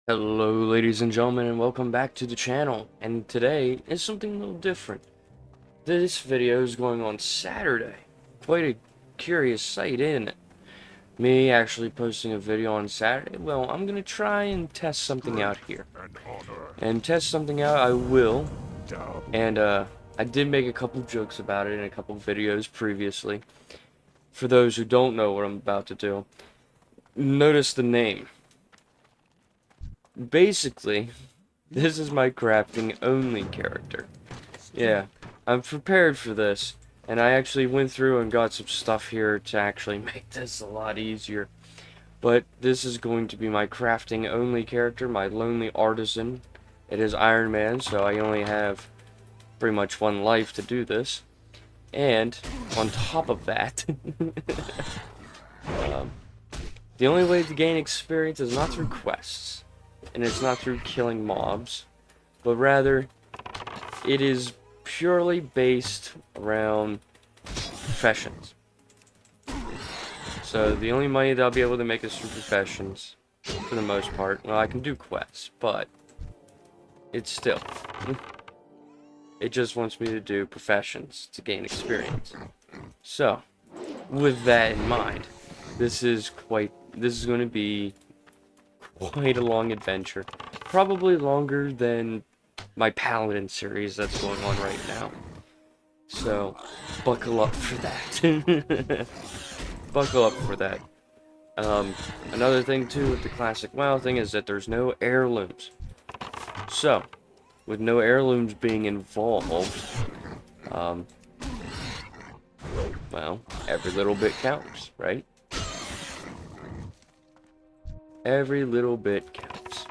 Hello ladies and gentlemen, and welcome back to the channel. And today is something a little different. This video is going on Saturday. Quite a curious sight, isn't it? Me actually posting a video on Saturday. Well, I'm gonna try and test something out here. And test something out I will. And I did make a couple jokes about it in a couple videos previously. For those who don't know what I'm about to do, notice the name. Basically, this is my crafting only character. Yeah, I'm prepared for this, and I actually went through and got some stuff here to actually make this a lot easier. But this is going to be my crafting only character, my lonely artisan. It is Iron Man, so I only have pretty much one life to do this. And on top of that, um, the only way to gain experience is not through quests, and it's not through killing mobs, but rather it is purely based around professions. So the only money that I'll be able to make is through professions, for the most part. Well, I can do quests, but it's still, it just wants me to do professions to gain experience. So, with that in mind, this is going to be quite a long adventure, probably longer than my Paladin series that's going on right now. So, buckle up for that. Buckle up for that. Another thing too with the classic WoW thing is that there's no heirlooms. So, with no heirlooms being involved, well, every little bit counts, right? Every little bit counts.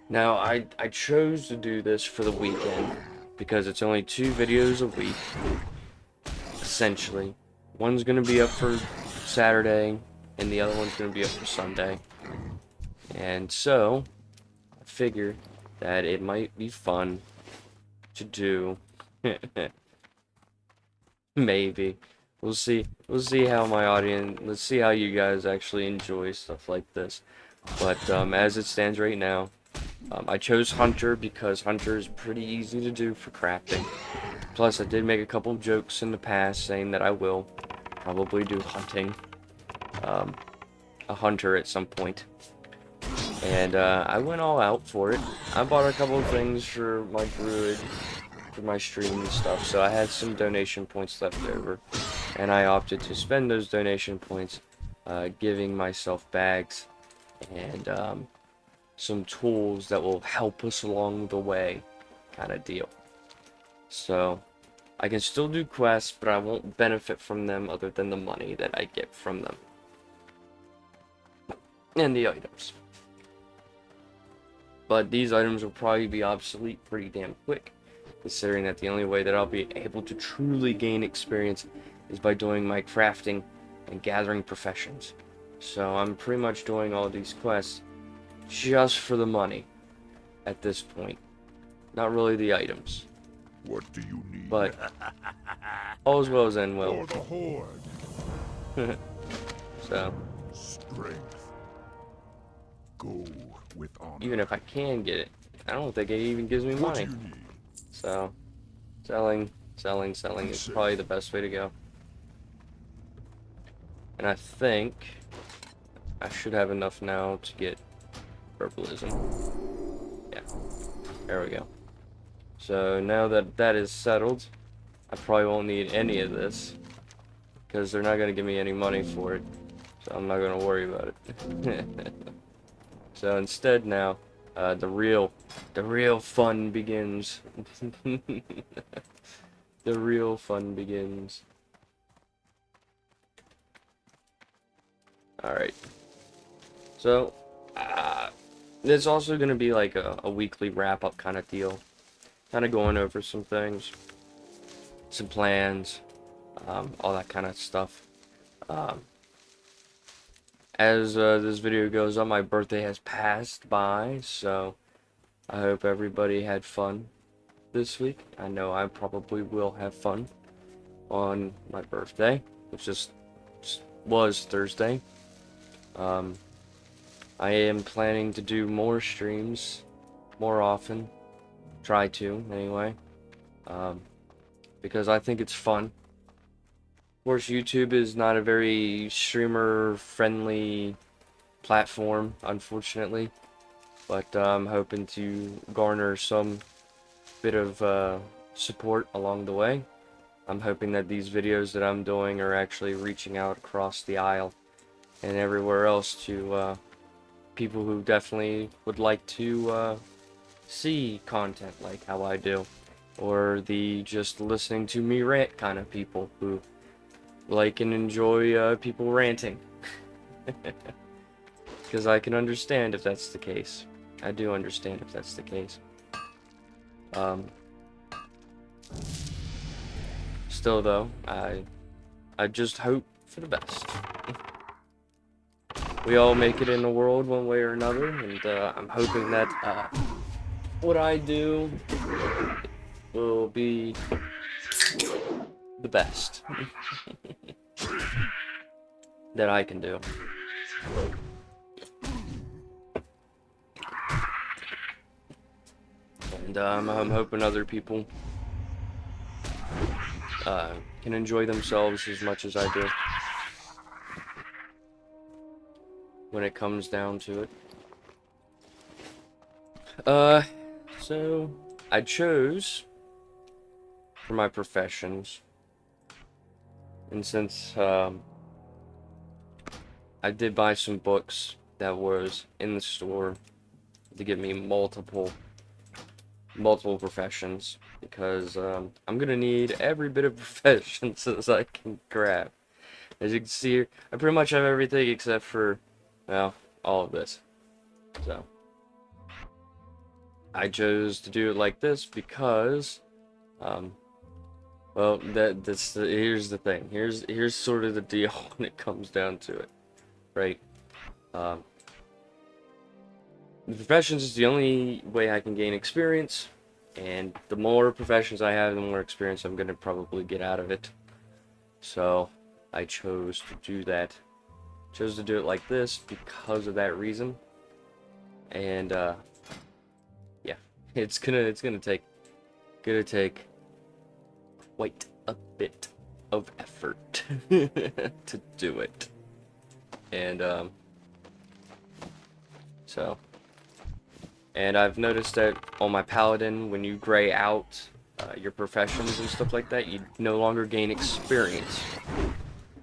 Now, I chose to do this for the weekend because it's only 2 videos a week, essentially. One's going to be up for Saturday, and the other one's going to be up for Sunday. And so, I figured that it might be fun to do. Maybe. We'll see. We'll see how my audience, let's see how you guys actually enjoy stuff like this. But as it stands right now, I chose Hunter because Hunter is pretty easy to do for crafting. Plus, I did make a couple of jokes in the past saying that I will probably do hunting, a hunter at some point. And I went all out for it. I bought a couple of things for my druid, for my stream and stuff, so I had some donation points left over. And I opted to spend those donation points giving myself bags and some tools that will help us along the way, kind of deal. So, I can still do quests, but I won't benefit from them other than the money that I get from them. And the items. But these items will probably be obsolete pretty damn quick, considering that the only way that I'll be able to truly gain experience is by doing my crafting and gathering professions. So I'm pretty much doing all these quests just for the money at this point. Not really the items. What do you need? But all's well as end well. For the horde. So Strength. Go with honor. even if I can get it, I don't think it even gives me What money. do you need? So selling is probably the best way to go. And I think I should have enough now to get herbalism. Yeah, there we go. So now that that is settled, I probably won't need any of this because they're not going to give me any money for it, so I'm not going to worry about it. So instead now, the real fun begins. The real fun begins. Alright. So, there's also going to be like a weekly wrap-up kind of deal. Kind of going over some things. Some plans. All that kind of stuff. As this video goes on, my birthday has passed by, so I hope everybody had fun this week. I know I probably will have fun on my birthday, which just was Thursday. I am planning to do more streams more often. Try to, anyway. Because I think it's fun. Of course, YouTube is not a very streamer-friendly platform, unfortunately. But I'm hoping to garner some bit of support along the way. I'm hoping that these videos that I'm doing are actually reaching out across the aisle and everywhere else to people who definitely would like to see content like how I do, or the just listening to me rant kind of people who like and enjoy people ranting. Because I can understand if that's the case. I do understand if that's the case. Still though, I just hope for the best. We all make it in the world one way or another, and I'm hoping that what I do will be the best that I can do. And I'm hoping other people can enjoy themselves as much as I do when it comes down to it. So I chose for my professions, and since I did buy some books that was in the store to give me multiple professions, because I'm gonna need every bit of professions as I can grab. As you can see here, I pretty much have everything except for, well, all of this. So I chose to do it like this because, well, here's the thing. Here's sort of the deal when it comes down to it, right? The professions is the only way I can gain experience, and the more professions I have, the more experience I'm gonna probably get out of it. So I chose to do that. Chose to do it like this because of that reason. And yeah, it's gonna take quite a bit of effort to do it. And so, and I've noticed that on my paladin, when you gray out your professions and stuff like that, you no longer gain experience.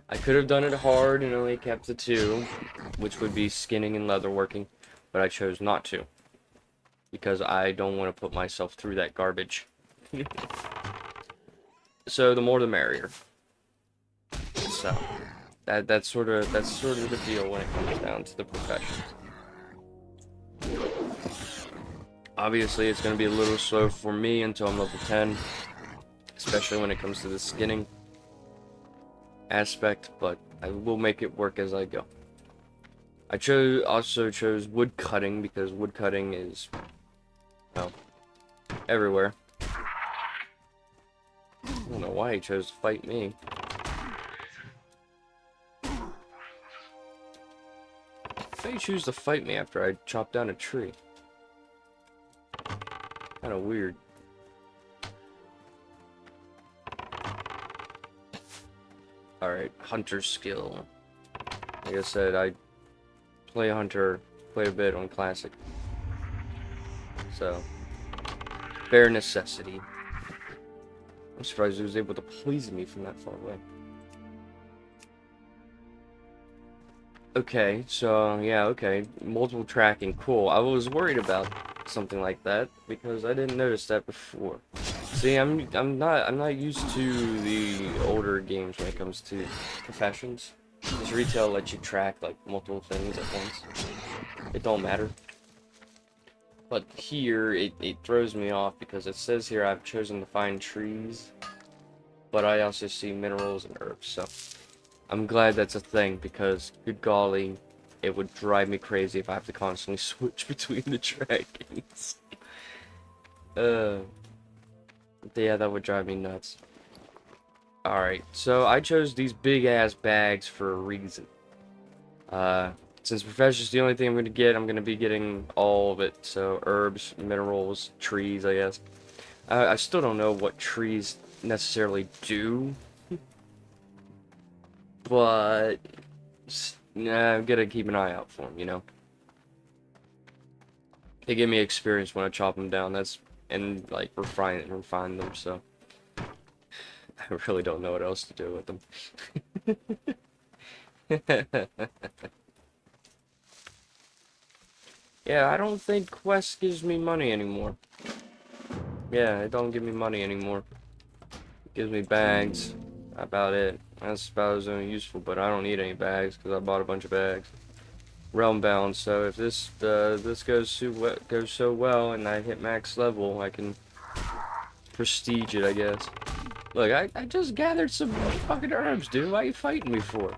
I could have done it hard and only kept the 2, which would be skinning and leatherworking, but I chose not to, because I don't want to put myself through that garbage. So the more the merrier. So that's sort of the deal when it comes down to the professions. Obviously, it's going to be a little slow for me until I'm level 10, especially when it comes to the skinning aspect, but I will make it work as I go. I also chose wood cutting because wood cutting is, well, everywhere. I don't know why he chose to fight me. Why did you choose to fight me after I chopped down a tree? Kind of weird. Alright, hunter skill. Like I said, I play hunter quite a bit on classic. So, bare necessity. I'm surprised he was able to poison me from that far away. Okay, so yeah, okay, multiple tracking, cool. I was worried about something like that because I didn't notice that before. See, I'm not used to the older games when it comes to professions. This retail lets you track like multiple things at once. It don't matter. But here it throws me off because it says here I've chosen to find trees, but I also see minerals and herbs. So I'm glad that's a thing because, good golly, it would drive me crazy if I have to constantly switch between the trackings. Yeah, that would drive me nuts. Alright, so I chose these big ass bags for a reason. Since profession's the only thing I'm going to be getting all of it. So herbs, minerals, trees, I guess. I still don't know what trees necessarily do, but nah, I'm gonna keep an eye out for them, you know? They give me experience when I chop them down, and like refine them, so I really don't know what else to do with them. Yeah, I don't think Quest gives me money anymore. Yeah, it don't give me money anymore. It gives me bags. About it. That's about as only useful, but I don't need any bags because I bought a bunch of bags. Realm bound, so if this goes so well and I hit max level, I can prestige it, I guess. Look, I just gathered some fucking herbs, dude. Why are you fighting me for?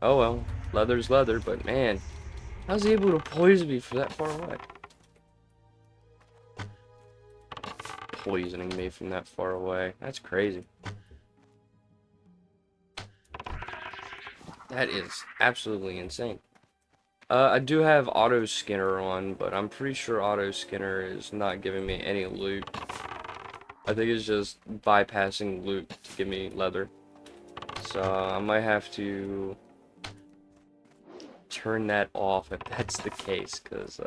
Oh well, leather's leather, but man, how's he able to poison me from that far away? Poisoning me from that far away. That's crazy. That is absolutely insane. I do have auto skinner on, but I'm pretty sure auto skinner is not giving me any loot. I think it's just bypassing loot to give me leather. So I might have to turn that off if that's the case, because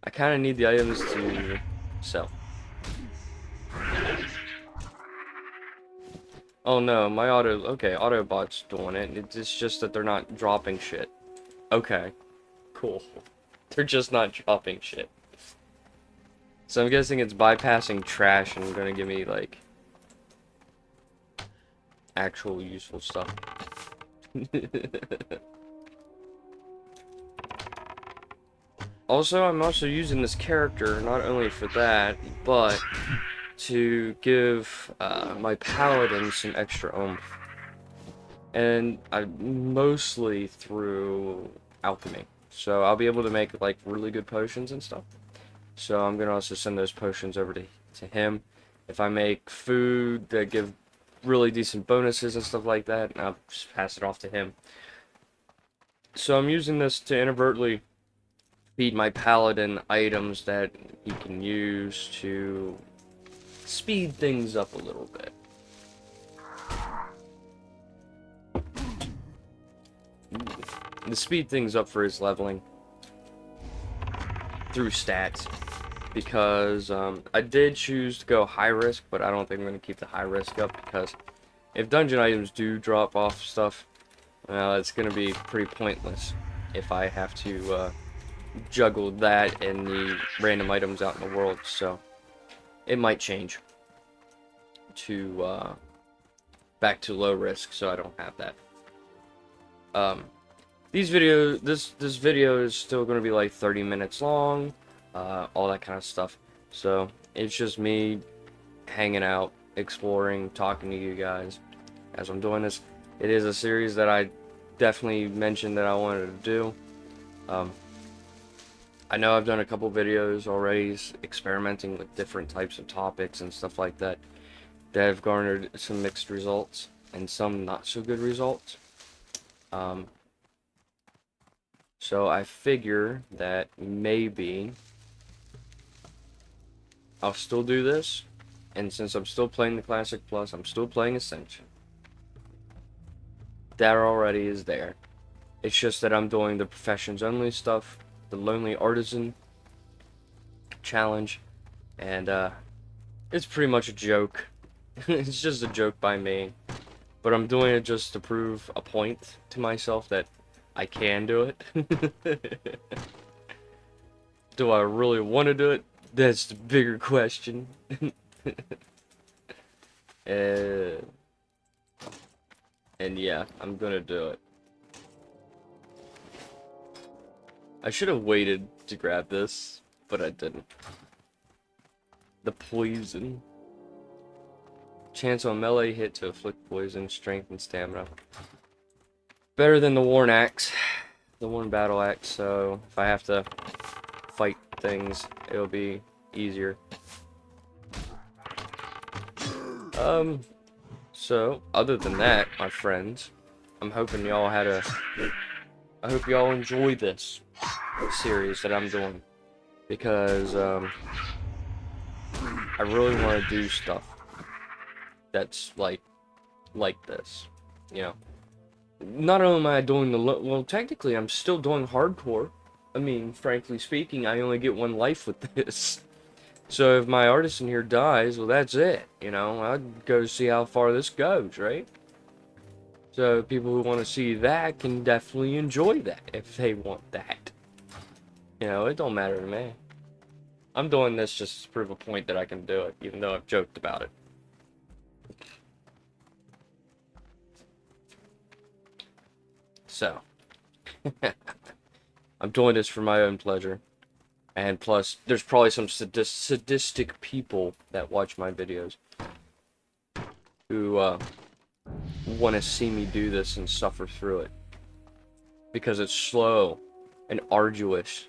I kind of need the items to sell. Oh no, my Autobot's doing it. It's just that they're not dropping shit. Okay, cool. They're just not dropping shit. So I'm guessing it's bypassing trash and gonna give me, like, actual useful stuff. Also, I'm also using this character not only for that, but to give my paladin some extra oomph. And mostly through alchemy. So I'll be able to make, like, really good potions and stuff. So I'm gonna also send those potions over to him. If I make food that give really decent bonuses and stuff like that, I'll just pass it off to him. So I'm using this to inadvertently feed my paladin items that he can use to speed things up a little bit. To speed things up for his leveling through stats. Because I did choose to go high risk, but I don't think I'm going to keep the high risk up, because if dungeon items do drop off stuff, well, it's going to be pretty pointless if I have to juggle that and the random items out in the world. So it might change to back to low risk, so I don't have that. This video is still going to be like 30 minutes long. All that kind of stuff. So it's just me hanging out, exploring, talking to you guys as I'm doing this. It is a series that I definitely mentioned that I wanted to do. I know I've done a couple videos already experimenting with different types of topics and stuff like that that have garnered some mixed results and some not so good results. So I figure that maybe I'll still do this, and since I'm still playing the Classic Plus, I'm still playing Ascension. That already is there. It's just that I'm doing the Professions Only stuff, the Lonely Artisan challenge, and it's pretty much a joke. It's just a joke by me. But I'm doing it just to prove a point to myself that I can do it. Do I really want to do it? That's the bigger question. And yeah, I'm gonna do it. I should have waited to grab this, but I didn't. The poison. Chance on melee hit to inflict poison, strength, and stamina. Better than the Worn Axe. The Worn Battle Axe, so if I have to fight things, it'll be easier. So, other than that, my friends, I'm hoping y'all had a I hope y'all enjoy this series that I'm doing, because I really want to do stuff that's like this, you know. Not only am I doing well, technically I'm still doing hardcore. I mean, frankly speaking, I only get one life with this. So if my artisan here dies, well, that's it. You know, I'd go see how far this goes, right? So people who want to see that can definitely enjoy that if they want that. You know, it don't matter to me. I'm doing this just to prove a point that I can do it, even though I've joked about it. So, I'm doing this for my own pleasure. And plus, there's probably some sadistic people that watch my videos who want to see me do this and suffer through it. Because it's slow and arduous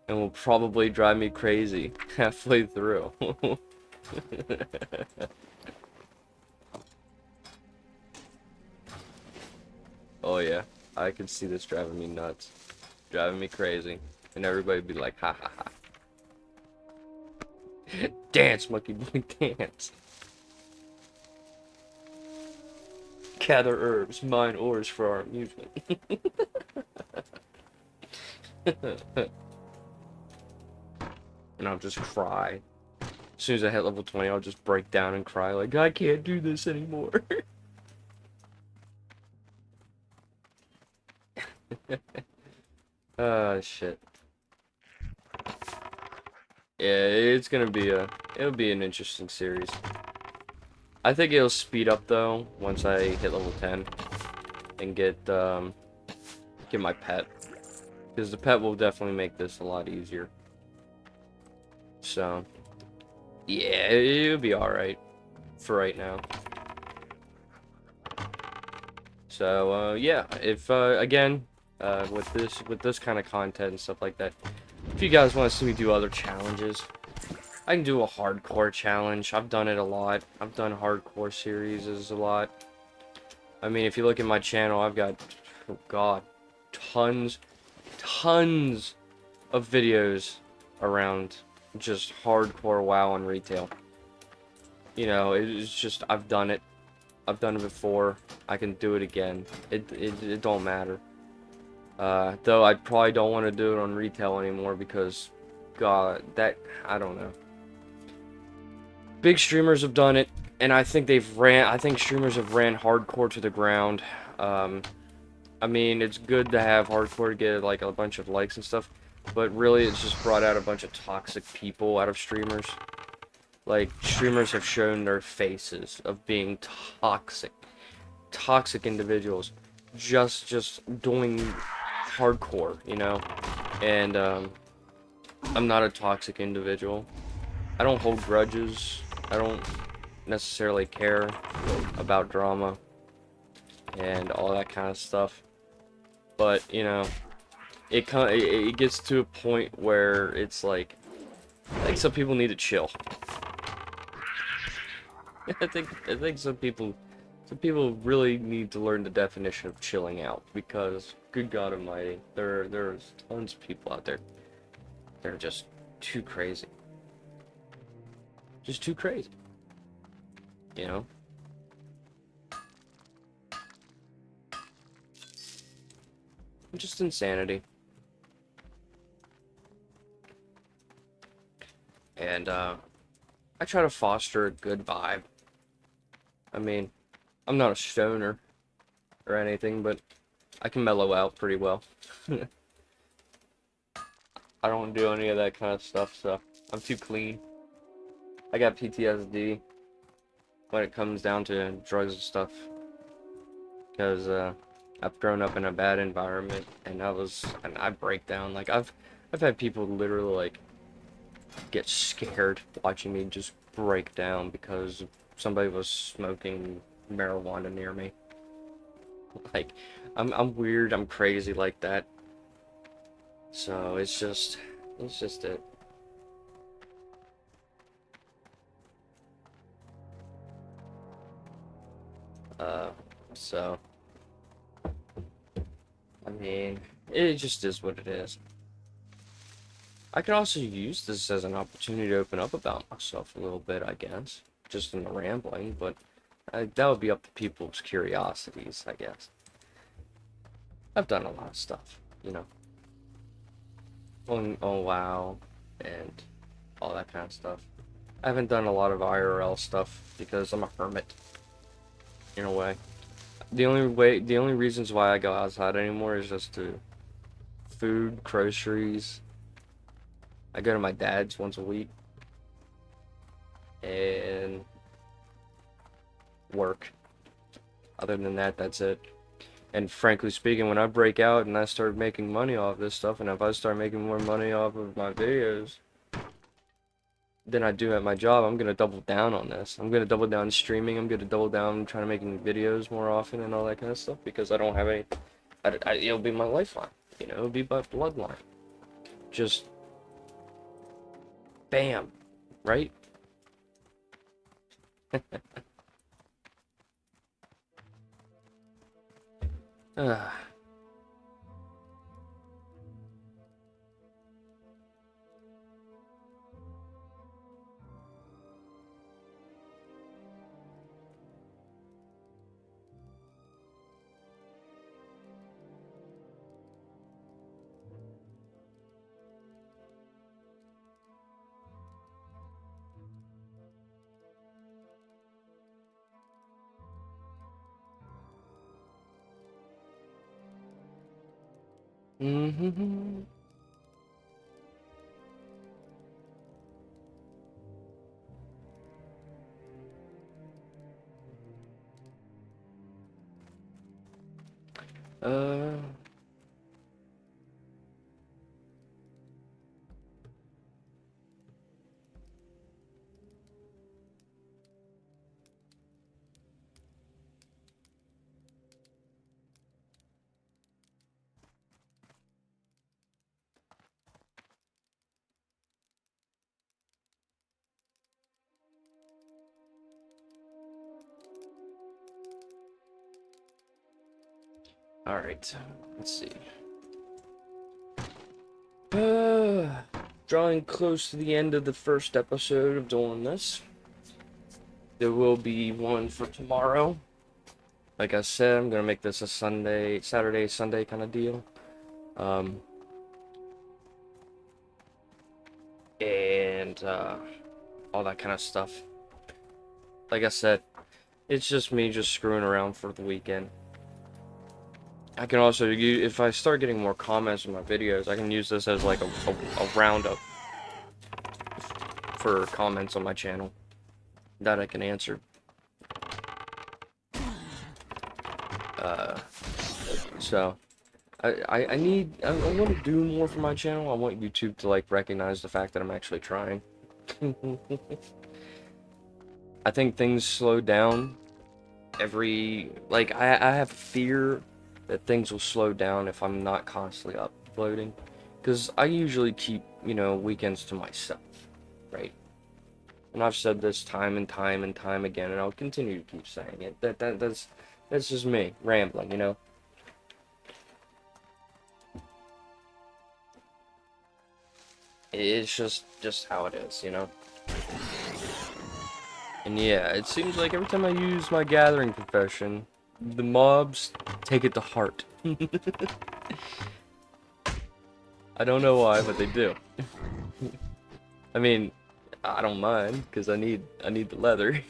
and will probably drive me crazy halfway through. Oh yeah, I can see this driving me nuts, driving me crazy, and everybody be like, ha ha ha. Dance, monkey boy, dance. Gather herbs, mine ores for our amusement. And I'll just cry. As soon as I hit level 20, I'll just break down and cry like, I can't do this anymore. Ah, shit. Yeah, it's gonna be it'll be an interesting series. I think it'll speed up though once I hit level 10 and get my pet, because the pet will definitely make this a lot easier. So yeah, it'll be all right for right now. So yeah, if again with this kind of content and stuff like that, if you guys want to see me do other challenges, I can do a hardcore challenge. I've done it a lot. I've done hardcore series a lot. I mean, if you look at my channel, I've got, oh god, tons of videos around just hardcore WoW and retail. You know, it's just, I've done it. I've done it before. I can do it again. It don't matter. Though I probably don't want to do it on retail anymore because, god, I don't know. Big streamers have done it, and I think streamers have ran hardcore to the ground. I mean, it's good to have hardcore to get like a bunch of likes and stuff, but really it's just brought out a bunch of toxic people out of streamers. Like, streamers have shown their faces of being toxic individuals, just doing hardcore, you know. And I'm not a toxic individual. I don't hold grudges. I don't necessarily care about drama and all that kind of stuff. But, you know, it gets to a point where it's like, I think some people need to chill. I think some people really need to learn the definition of chilling out, because good God Almighty, there's tons of people out there that are just too crazy. Just too crazy. You know? Just insanity. And I try to foster a good vibe. I mean, I'm not a stoner or anything, but I can mellow out pretty well. I don't do any of that kind of stuff, so I'm too clean. I got PTSD when it comes down to drugs and stuff, because I've grown up in a bad environment, and I break down. Like, I've had people literally like get scared watching me just break down because somebody was smoking marijuana near me. Like, I'm weird, I'm crazy like that. So it's just it. So mean, it just is what it is. I could also use this as an opportunity to open up about myself a little bit, I guess. Just in the rambling, but that would be up to people's curiosities, I guess. I've done a lot of stuff, you know, on WoW and all that kind of stuff. I haven't done a lot of IRL stuff because I'm a hermit, in a way. The only reasons why I go outside anymore is just to food, groceries. I go to my dad's once a week and work. Other than that, that's it. And frankly speaking, when I break out and I start making money off this stuff, and if I start making more money off of my videos than I do at my job, I'm gonna double down on this. I'm gonna double down streaming. I'm gonna double down trying to making videos more often and all that kind of stuff because I don't have any. It'll be my lifeline. You know, it'll be my bloodline. Just bam, right? Ah. Mm-hmm. Uh. All right. Let's see. Drawing close to the end of the first episode of doing this. There will be one for tomorrow. Like I said, I'm gonna make this a Saturday, Sunday kind of deal. Um, and all that kind of stuff. Like I said, it's just me just screwing around for the weekend. I can also use, if I start getting more comments on my videos, I can use this as like a roundup for comments on my channel that I can answer. So I want to do more for my channel. I want YouTube to like recognize the fact that I'm actually trying. I think things slow down I have fear that things will slow down if I'm not constantly uploading, because I usually keep, you know, weekends to myself, right? And I've said this time and time and time again, and I'll continue to keep saying it. That's just me rambling, you know. It's just how it is, you know. And yeah, it seems like every time I use my gathering profession, the mobs take it to heart. I don't know why, but they do. I mean, I don't mind because I need the leather.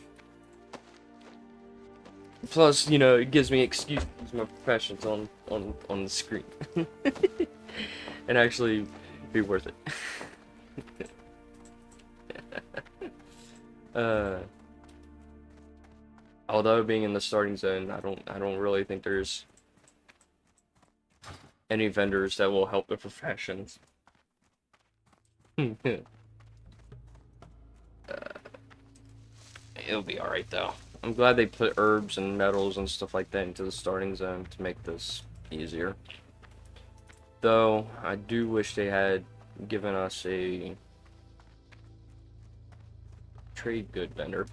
Plus, you know, it gives me excuse to use my professions on the screen, and actually be worth it. Although being in the starting zone, I don't really think there's any vendors that will help the professions. It'll be alright though. I'm glad they put herbs and metals and stuff like that into the starting zone to make this easier. Though, I do wish they had given us a trade good vendor.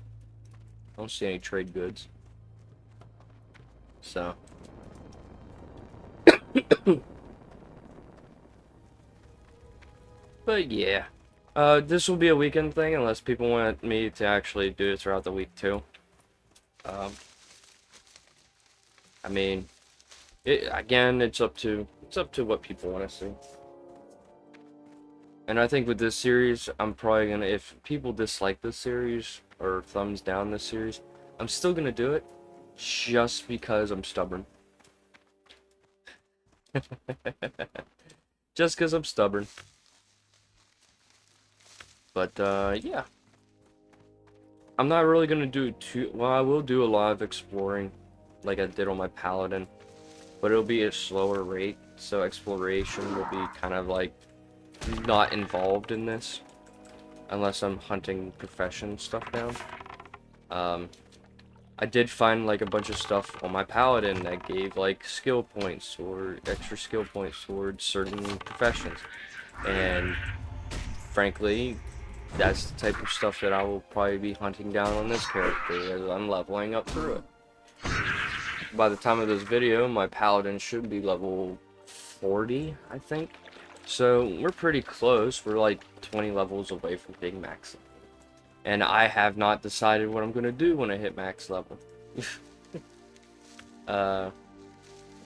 I don't see any trade goods. So. But yeah. This will be a weekend thing unless people want me to actually do it throughout the week too. Um, I mean, again, it's up to what people want to see. And I think with this series, I'm probably gonna, if people dislike this series or thumbs down this series, I'm still gonna do it just because I'm stubborn. Just because I'm stubborn. But yeah, I'm not really gonna do too well. I will do a lot of exploring, like I did on my paladin, but it'll be a slower rate. So exploration will be kind of like not involved in this unless I'm hunting profession stuff down. Um, I did find like a bunch of stuff on my paladin that gave like skill points or extra skill points towards certain professions, and frankly, that's the type of stuff that I will probably be hunting down on this character as I'm leveling up through it. By the time of this video, my paladin should be level 40, I think. So we're pretty close. We're like 20 levels away from being max. And I have not decided what I'm going to do when I hit max level. uh,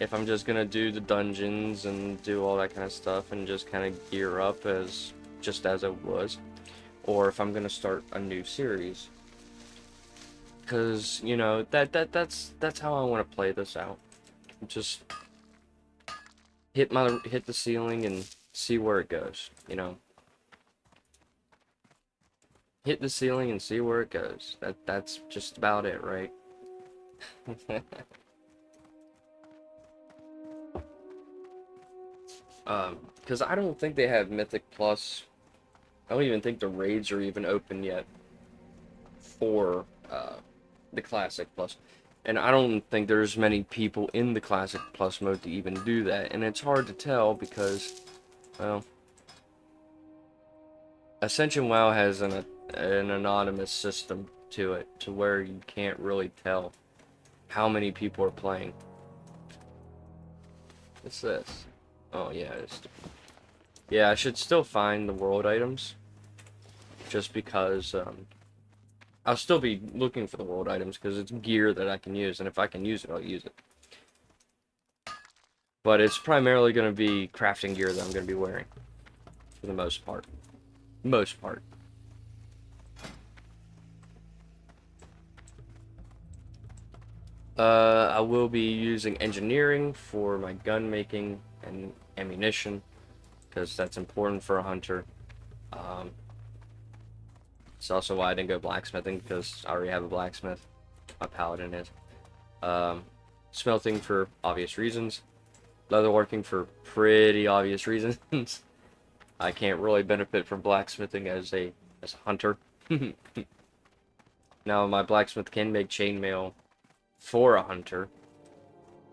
if I'm just going to do the dungeons and do all that kind of stuff and just kind of gear up as just as it was, or if I'm going to start a new series. Cause you know that's how I want to play this out. Just hit the ceiling and see where it goes. You know, hit the ceiling and see where it goes. That's just about it, right? Cause I don't think they have Mythic Plus. I don't even think the raids are even open yet for the Classic Plus. And I don't think there's many people in the Classic Plus mode to even do that. And it's hard to tell because, well, Ascension WoW has an anonymous system to it, to where you can't really tell how many people are playing. What's this? Oh yeah, yeah. I should still find the world items, just because I'll still be looking for the world items because it's gear that I can use, and if I can use it, I'll use it. But it's primarily going to be crafting gear that I'm going to be wearing, for the most part. Most part. I will be using engineering for my gun making and ammunition, because that's important for a hunter. Um, it's also why I didn't go blacksmithing, because I already have a blacksmith. My paladin is. Um, Smelting for obvious reasons. Leatherworking for pretty obvious reasons. I can't really benefit from blacksmithing as a hunter. Now my blacksmith can make chainmail for a hunter,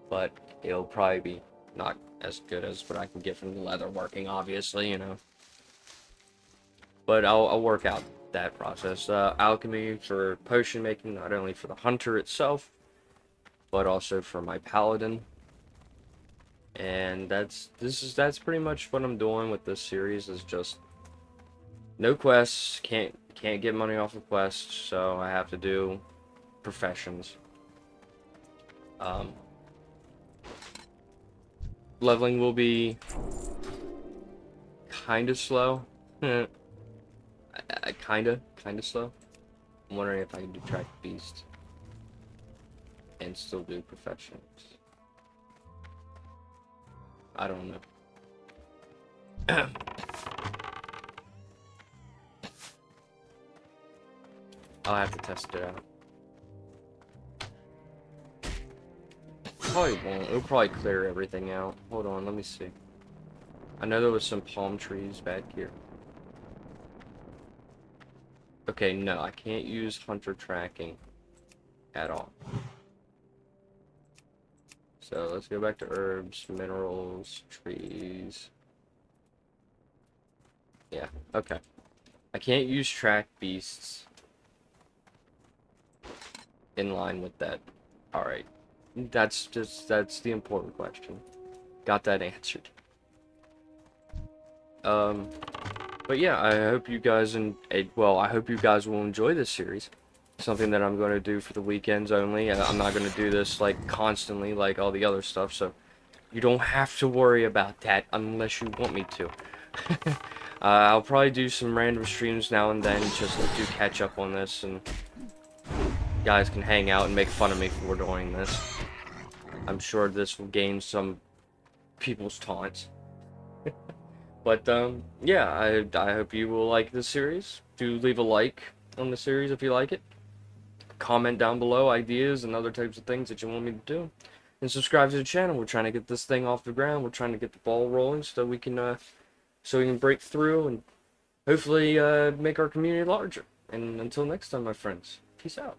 but it'll probably be not as good as what I can get from the leatherworking, obviously, you know. But I'll work out that process. Alchemy for potion making, not only for the hunter itself, but also for my paladin. And that's pretty much what I'm doing with this series, is just no quests, can't get money off of quests, so I have to do professions. Leveling will be kind of slow. Kind of slow. I'm wondering if I can do track beast and still do professions. I don't know. I'll have to test it out. Probably won't. It'll probably clear everything out. Hold on, let me see. I know there was some palm trees back here. Okay, no, I can't use hunter tracking at all. So let's go back to herbs, minerals, trees. Yeah, okay. I can't use track beasts in line with that. Alright. That's the important question. got that answered. But yeah, I hope you guys I hope you guys will enjoy this series. Something that I'm going to do for the weekends only. I'm not going to do this like constantly like all the other stuff, so you don't have to worry about that unless you want me to. I'll probably do some random streams now and then just to catch up on this, and you guys can hang out and make fun of me for doing this. I'm sure this will gain some people's taunts. But yeah, I hope you will like this series. Do leave a like on the series if you like it. Comment down below ideas and other types of things that you want me to do. And subscribe to the channel. We're trying to get this thing off the ground. We're trying to get the ball rolling so we can break through and hopefully make our community larger. And until next time, my friends, peace out.